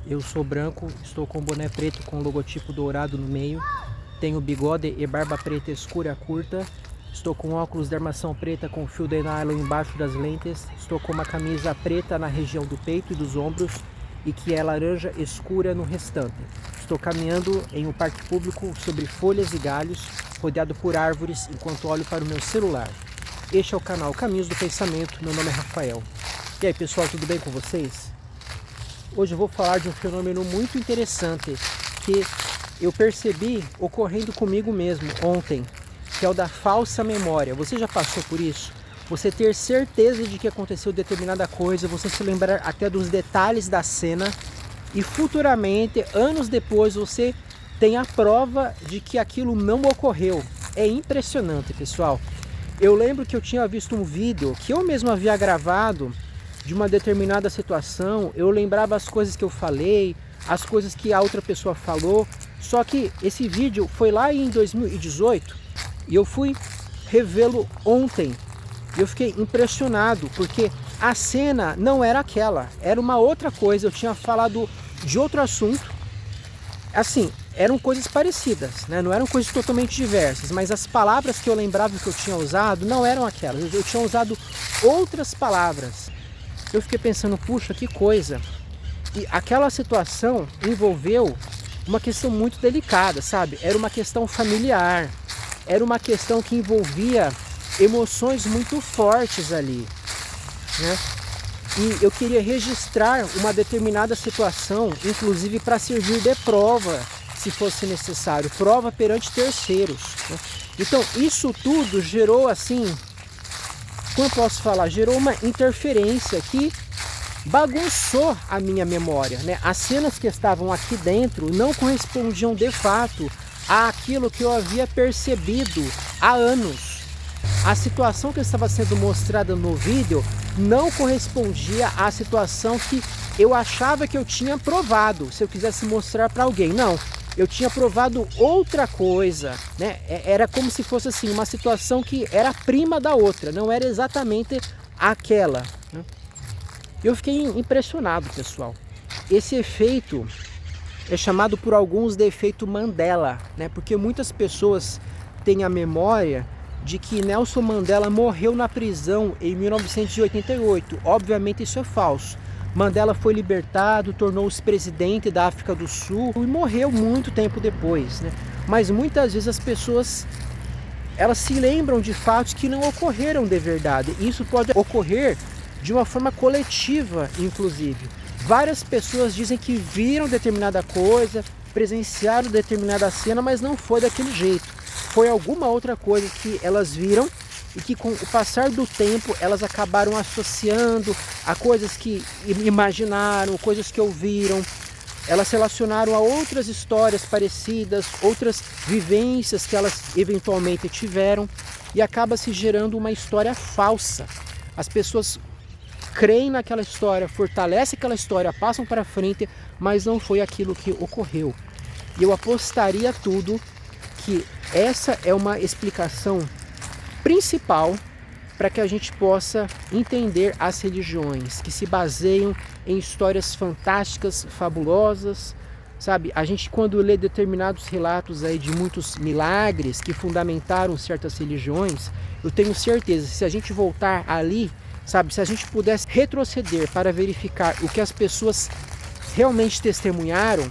Eu sou branco, estou com boné preto com logotipo dourado no meio, tenho bigode e barba preta escura curta, estou com óculos de armação preta com fio de nylon embaixo das lentes, estou com uma camisa preta na região do peito e dos ombros e que é laranja escura no restante. Estou caminhando em um parque público sobre folhas e galhos, rodeado por árvores enquanto olho para o meu celular. Este é o canal Caminhos do Pensamento, meu nome é Rafael. E aí pessoal, tudo bem com vocês? Hoje eu vou falar de um fenômeno muito interessante que eu percebi ocorrendo comigo mesmo ontem, que é o da falsa memória. Você já passou por isso? Você ter certeza de que aconteceu determinada coisa, você se lembrar até dos detalhes da cena e futuramente, anos depois, você tem a prova de que aquilo não ocorreu. É impressionante, pessoal. Eu lembro que eu tinha visto um vídeo que eu mesmo havia gravado de uma determinada situação, eu lembrava as coisas que eu falei, as coisas que a outra pessoa falou, só que esse vídeo foi lá em 2018 e eu fui revê-lo ontem. Eu fiquei impressionado porque a cena não era aquela, era uma outra coisa, eu tinha falado de outro assunto, assim, eram coisas parecidas, né? Não eram coisas totalmente diversas, mas as palavras que eu lembrava que eu tinha usado não eram aquelas, eu tinha usado outras palavras. Eu fiquei pensando, puxa, que coisa. E aquela situação envolveu uma questão muito delicada, sabe? Era uma questão familiar, era uma questão que envolvia emoções muito fortes ali, né? E eu queria registrar uma determinada situação, inclusive para servir de prova, se fosse necessário, prova perante terceiros, né? Então, isso tudo gerou assim, como eu posso falar, gerou uma interferência que bagunçou a minha memória, né? As cenas que estavam aqui dentro não correspondiam de fato àquilo que eu havia percebido há anos. A situação que estava sendo mostrada no vídeo não correspondia à situação que eu achava que eu tinha provado, se eu quisesse mostrar para alguém. Não, eu tinha provado outra coisa, né? Era como se fosse assim, uma situação que era prima da outra, não era exatamente aquela, né? Eu fiquei impressionado, pessoal. Esse efeito é chamado por alguns de efeito Mandela, né? Porque muitas pessoas têm a memória de que Nelson Mandela morreu na prisão em 1988. Obviamente isso é falso. Mandela foi libertado, tornou-se presidente da África do Sul e morreu muito tempo depois, né? Mas muitas vezes as pessoas elas se lembram de fatos que não ocorreram de verdade. E isso pode ocorrer de uma forma coletiva, inclusive. Várias pessoas dizem que viram determinada coisa, presenciaram determinada cena, mas não foi daquele jeito. Foi alguma outra coisa que elas viram e que com o passar do tempo elas acabaram associando a coisas que imaginaram, coisas que ouviram. Elas relacionaram a outras histórias parecidas, outras vivências que elas eventualmente tiveram e acaba se gerando uma história falsa. As pessoas creem naquela história, fortalecem aquela história, passam para frente, mas não foi aquilo que ocorreu. E eu apostaria tudo que essa é uma explicação principal para que a gente possa entender as religiões que se baseiam em histórias fantásticas, fabulosas, sabe? A gente quando lê determinados relatos aí de muitos milagres que fundamentaram certas religiões, eu tenho certeza, se a gente voltar ali, sabe, se a gente pudesse retroceder para verificar o que as pessoas realmente testemunharam,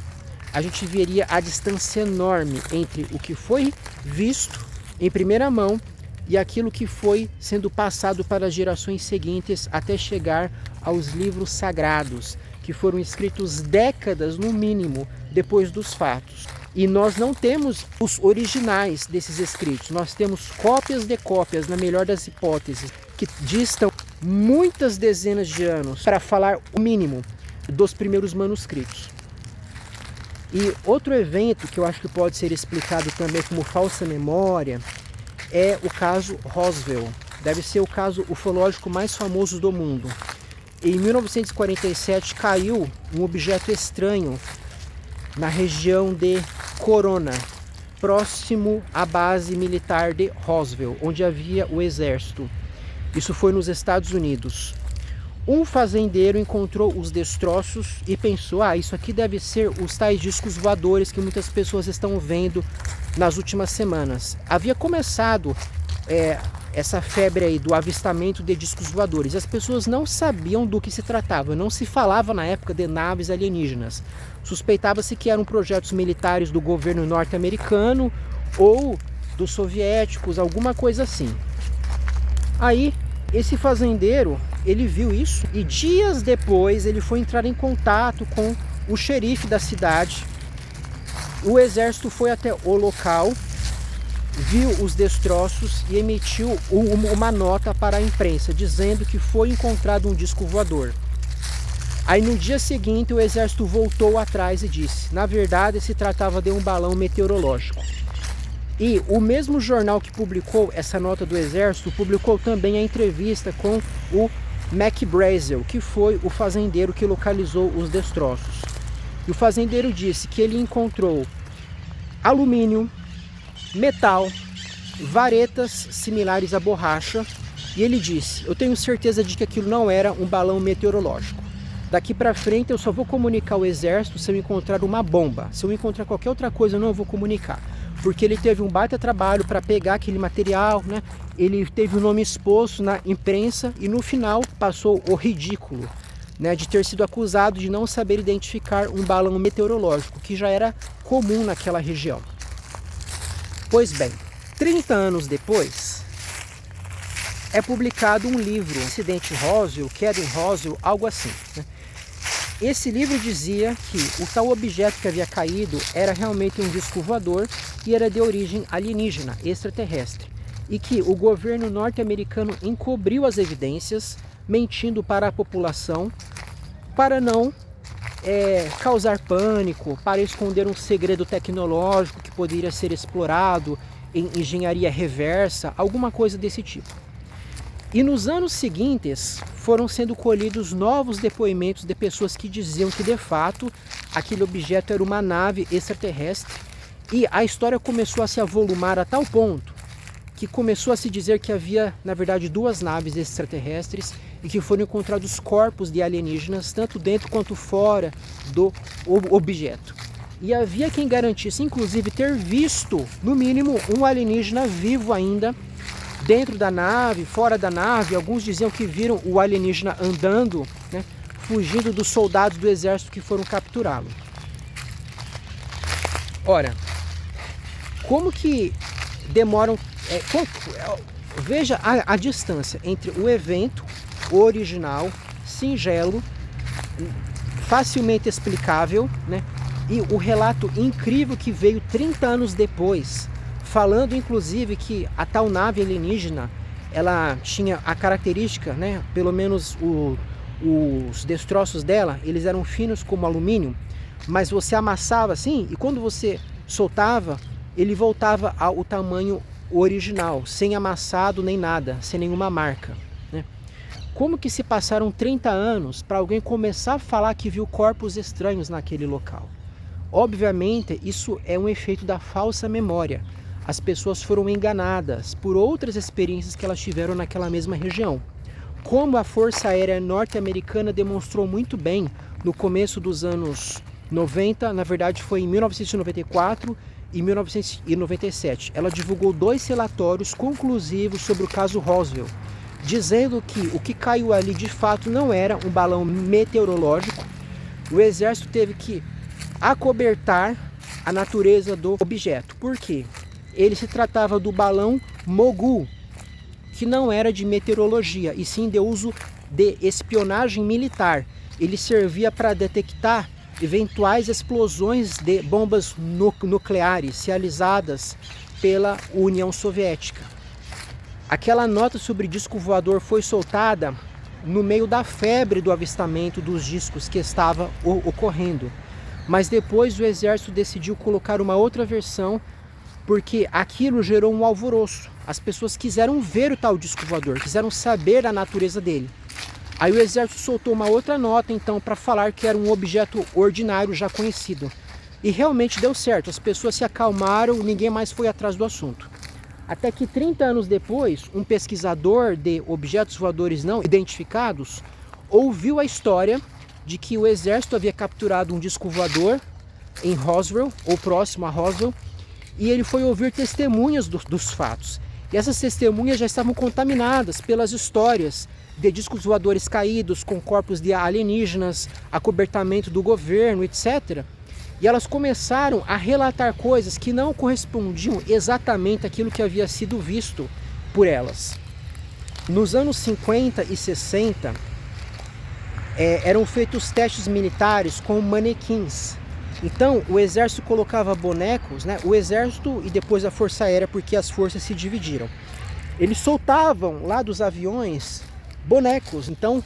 a gente veria a distância enorme entre o que foi visto em primeira mão e aquilo que foi sendo passado para as gerações seguintes até chegar aos livros sagrados, que foram escritos décadas, no mínimo, depois dos fatos. E nós não temos os originais desses escritos, nós temos cópias de cópias, na melhor das hipóteses, que distam muitas dezenas de anos, para falar o mínimo, dos primeiros manuscritos. E outro evento que eu acho que pode ser explicado também como falsa memória é o caso Roswell. Deve ser o caso ufológico mais famoso do mundo. Em 1947 caiu um objeto estranho na região de Corona, próximo à base militar de Roswell, onde havia o exército. Isso foi nos Estados Unidos. Um fazendeiro encontrou os destroços e pensou, isso aqui deve ser os tais discos voadores que muitas pessoas estão vendo nas últimas semanas. Havia começado essa febre aí do avistamento de discos voadores. As pessoas não sabiam do que se tratava, não se falava na época de naves alienígenas. Suspeitava-se que eram projetos militares do governo norte-americano ou dos soviéticos, alguma coisa assim. Aí, esse fazendeiro, ele viu isso e dias depois ele foi entrar em contato com o xerife da cidade. O exército foi até o local, viu os destroços e emitiu uma nota para a imprensa, dizendo que foi encontrado um disco voador. Aí no dia seguinte o exército voltou atrás e disse, na verdade se tratava de um balão meteorológico. E o mesmo jornal que publicou essa nota do exército publicou também a entrevista com o McBrazel, que foi o fazendeiro que localizou os destroços. E o fazendeiro disse que ele encontrou alumínio, metal, varetas similares à borracha, e ele disse, eu tenho certeza de que aquilo não era um balão meteorológico. Daqui para frente eu só vou comunicar ao exército se eu encontrar uma bomba. Se eu encontrar qualquer outra coisa eu não vou comunicar. Porque ele teve um baita trabalho para pegar aquele material, né? Ele teve o nome exposto na imprensa e no final passou o ridículo, né, de ter sido acusado de não saber identificar um balão meteorológico, que já era comum naquela região. Pois bem, 30 anos depois, é publicado um livro, Incidente Roswell, Queda em Roswell, algo assim, né? Esse livro dizia que o tal objeto que havia caído era realmente um disco voador e era de origem alienígena, extraterrestre, e que o governo norte-americano encobriu as evidências, mentindo para a população, para não causar pânico, para esconder um segredo tecnológico que poderia ser explorado em engenharia reversa, alguma coisa desse tipo. E nos anos seguintes foram sendo colhidos novos depoimentos de pessoas que diziam que de fato aquele objeto era uma nave extraterrestre, e a história começou a se avolumar a tal ponto que começou a se dizer que havia na verdade duas naves extraterrestres e que foram encontrados corpos de alienígenas tanto dentro quanto fora do objeto. E havia quem garantisse inclusive ter visto no mínimo um alienígena vivo ainda dentro da nave, fora da nave. Alguns diziam que viram o alienígena andando, né, fugindo dos soldados do exército que foram capturá-lo. Ora, como que demoram... veja a distância entre o evento original, singelo, facilmente explicável, né, e o relato incrível que veio 30 anos depois, falando inclusive que a tal nave alienígena, ela tinha a característica, né, pelo menos os destroços dela, eles eram finos como alumínio, mas você amassava assim e quando você soltava, ele voltava ao tamanho original, sem amassado nem nada, sem nenhuma marca, né? Como que se passaram 30 anos para alguém começar a falar que viu corpos estranhos naquele local? Obviamente, isso é um efeito da falsa memória. As pessoas foram enganadas por outras experiências que elas tiveram naquela mesma região. Como a Força Aérea Norte-Americana demonstrou muito bem no começo dos anos 90, na verdade foi em 1994 e 1997. Ela divulgou 2 relatórios conclusivos sobre o caso Roswell, dizendo que o que caiu ali de fato não era um balão meteorológico. O exército teve que acobertar a natureza do objeto. Por quê? Ele se tratava do balão Mogul, que não era de meteorologia, e sim de uso de espionagem militar. Ele servia para detectar eventuais explosões de bombas nucleares realizadas pela União Soviética. Aquela nota sobre disco voador foi soltada no meio da febre do avistamento dos discos que estava ocorrendo. Mas depois o exército decidiu colocar uma outra versão, porque aquilo gerou um alvoroço. As pessoas quiseram ver o tal disco voador, quiseram saber a natureza dele. Aí o exército soltou uma outra nota então para falar que era um objeto ordinário já conhecido. E realmente deu certo, as pessoas se acalmaram, ninguém mais foi atrás do assunto. Até que 30 anos depois, um pesquisador de objetos voadores não identificados ouviu a história de que o exército havia capturado um disco voador em Roswell, ou próximo a Roswell, e ele foi ouvir testemunhas dos fatos. E essas testemunhas já estavam contaminadas pelas histórias de discos voadores caídos com corpos de alienígenas, acobertamento do governo, etc. E elas começaram a relatar coisas que não correspondiam exatamente àquilo que havia sido visto por elas. Nos anos 50 e 60, eram feitos testes militares com manequins. Então, o exército colocava bonecos, né? O exército e depois a força aérea, porque as forças se dividiram. Eles soltavam lá dos aviões bonecos. Então,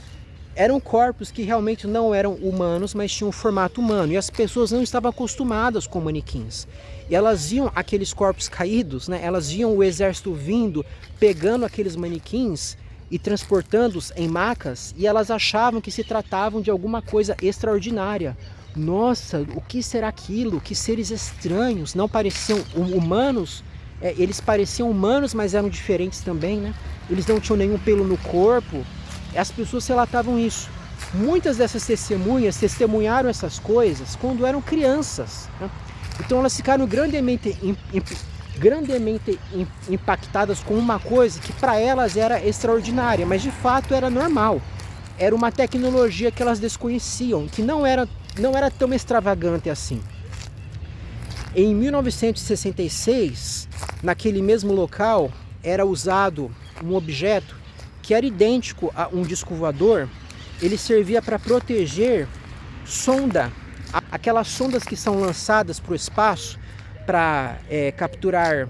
eram corpos que realmente não eram humanos, mas tinham um formato humano. E as pessoas não estavam acostumadas com manequins. E elas viam aqueles corpos caídos, né? Elas viam o exército vindo, pegando aqueles manequins e transportando-os em macas, e elas achavam que se tratavam de alguma coisa extraordinária. Nossa, o que será aquilo? Que seres estranhos, não pareciam humanos, eles pareciam humanos, mas eram diferentes também, né? Eles não tinham nenhum pelo no corpo. As pessoas relatavam isso. Muitas dessas testemunhas testemunharam essas coisas quando eram crianças, né? Então elas ficaram grandemente impactadas com uma coisa que para elas era extraordinária, mas de fato era normal. Era uma tecnologia que elas desconheciam, que não era tão extravagante assim. Em 1966, naquele mesmo local, era usado um objeto que era idêntico a um disco voador. Ele servia para proteger sonda, aquelas sondas que são lançadas para o espaço para capturar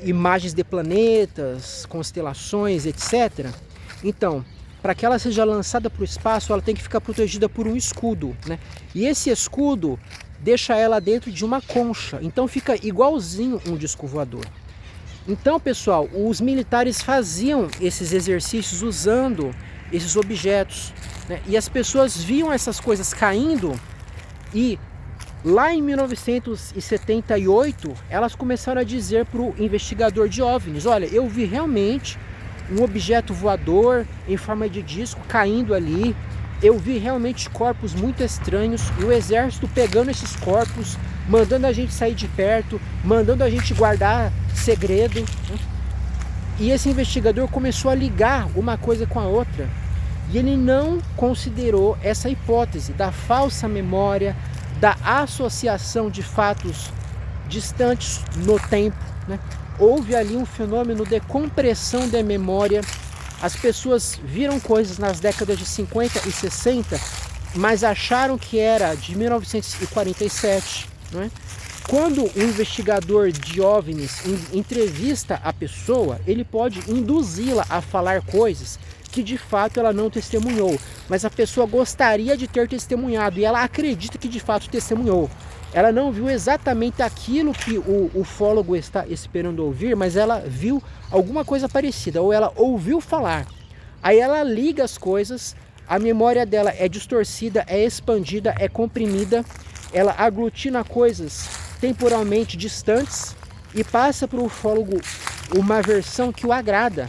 imagens de planetas, constelações, etc. Então, para que ela seja lançada para o espaço, ela tem que ficar protegida por um escudo, né? E esse escudo deixa ela dentro de uma concha, então fica igualzinho um disco voador. Então, pessoal, os militares faziam esses exercícios usando esses objetos, né? E as pessoas viam essas coisas caindo, e lá em 1978, elas começaram a dizer para o investigador de OVNIs: olha, eu vi realmente um objeto voador em forma de disco caindo ali, eu vi realmente corpos muito estranhos, e o exército pegando esses corpos, mandando a gente sair de perto, mandando a gente guardar segredo. E esse investigador começou a ligar uma coisa com a outra, e ele não considerou essa hipótese da falsa memória, da associação de fatos distantes no tempo, né? Houve ali um fenômeno de compressão da memória. As pessoas viram coisas nas décadas de 50 e 60, mas acharam que era de 1947, né? Quando o investigador de OVNIs entrevista a pessoa, ele pode induzi-la a falar coisas que de fato ela não testemunhou, mas a pessoa gostaria de ter testemunhado, e ela acredita que de fato testemunhou. Ela não viu exatamente aquilo que o ufólogo está esperando ouvir, mas ela viu alguma coisa parecida, ou ela ouviu falar. Aí ela liga as coisas, a memória dela é distorcida, é expandida, é comprimida, ela aglutina coisas temporalmente distantes e passa para o ufólogo uma versão que o agrada.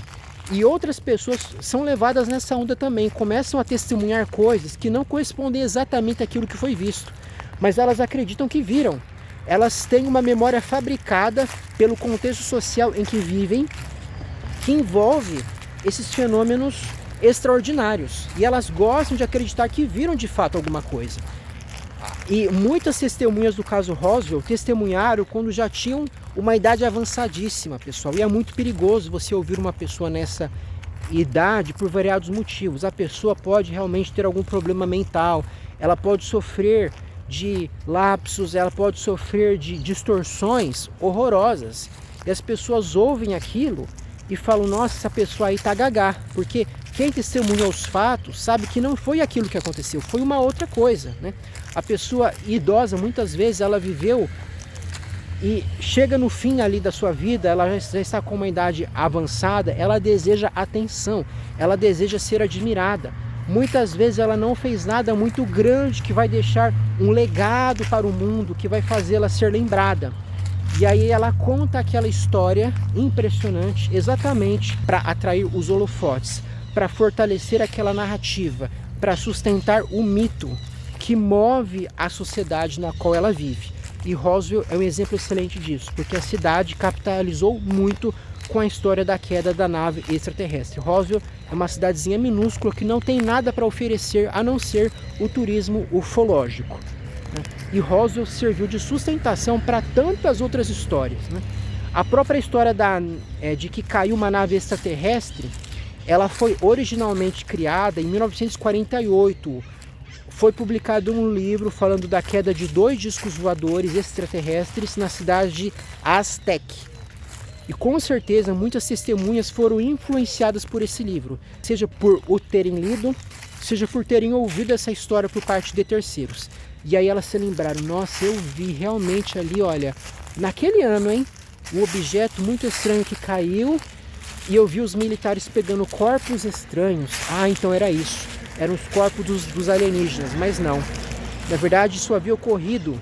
E outras pessoas são levadas nessa onda também, começam a testemunhar coisas que não correspondem exatamente àquilo que foi visto, mas elas acreditam que viram. Elas têm uma memória fabricada pelo contexto social em que vivem, que envolve esses fenômenos extraordinários, e elas gostam de acreditar que viram de fato alguma coisa. E muitas testemunhas do caso Roswell testemunharam quando já tinham uma idade avançadíssima, pessoal. E é muito perigoso você ouvir uma pessoa nessa idade por variados motivos. A pessoa pode realmente ter algum problema mental, ela pode sofrer de lapsos, ela pode sofrer de distorções horrorosas. E as pessoas ouvem aquilo e falam: nossa, essa pessoa aí tá gagá, porque quem testemunhou os fatos sabe que não foi aquilo que aconteceu, foi uma outra coisa, né? A pessoa idosa, muitas vezes, ela viveu e chega no fim ali da sua vida, ela já está com uma idade avançada, ela deseja atenção, ela deseja ser admirada. Muitas vezes ela não fez nada muito grande que vai deixar um legado para o mundo, que vai fazê-la ser lembrada. E aí ela conta aquela história impressionante exatamente para atrair os holofotes. para fortalecer aquela narrativa, para sustentar o mito que move a sociedade na qual ela vive. E Roswell é um exemplo excelente disso, porque a cidade capitalizou muito com a história da queda da nave extraterrestre. Roswell é uma cidadezinha minúscula que não tem nada para oferecer a não ser o turismo ufológico. E Roswell serviu de sustentação para tantas outras histórias. A própria história de que caiu uma nave extraterrestre, ela foi originalmente criada em 1948. Foi publicado um livro falando da queda de 2 discos voadores extraterrestres na cidade de Aztec. E com certeza muitas testemunhas foram influenciadas por esse livro, seja por o terem lido, seja por terem ouvido essa história por parte de terceiros. E aí elas se lembraram, nossa, eu vi realmente ali, olha, naquele ano, hein, um objeto muito estranho que caiu e eu vi os militares pegando corpos estranhos. Ah, então era isso, eram os corpos dos alienígenas, mas não. Na verdade, isso havia ocorrido,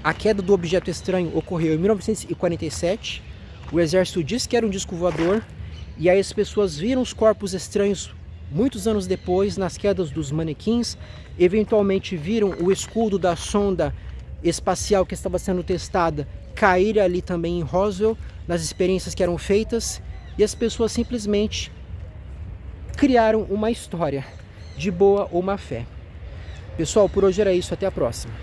a queda do objeto estranho ocorreu em 1947, o exército disse que era um disco voador, e aí as pessoas viram os corpos estranhos muitos anos depois, nas quedas dos manequins, eventualmente viram o escudo da sonda espacial que estava sendo testada cair ali também em Roswell, nas experiências que eram feitas, e as pessoas simplesmente criaram uma história de boa ou má fé. Pessoal, por hoje era isso, até a próxima.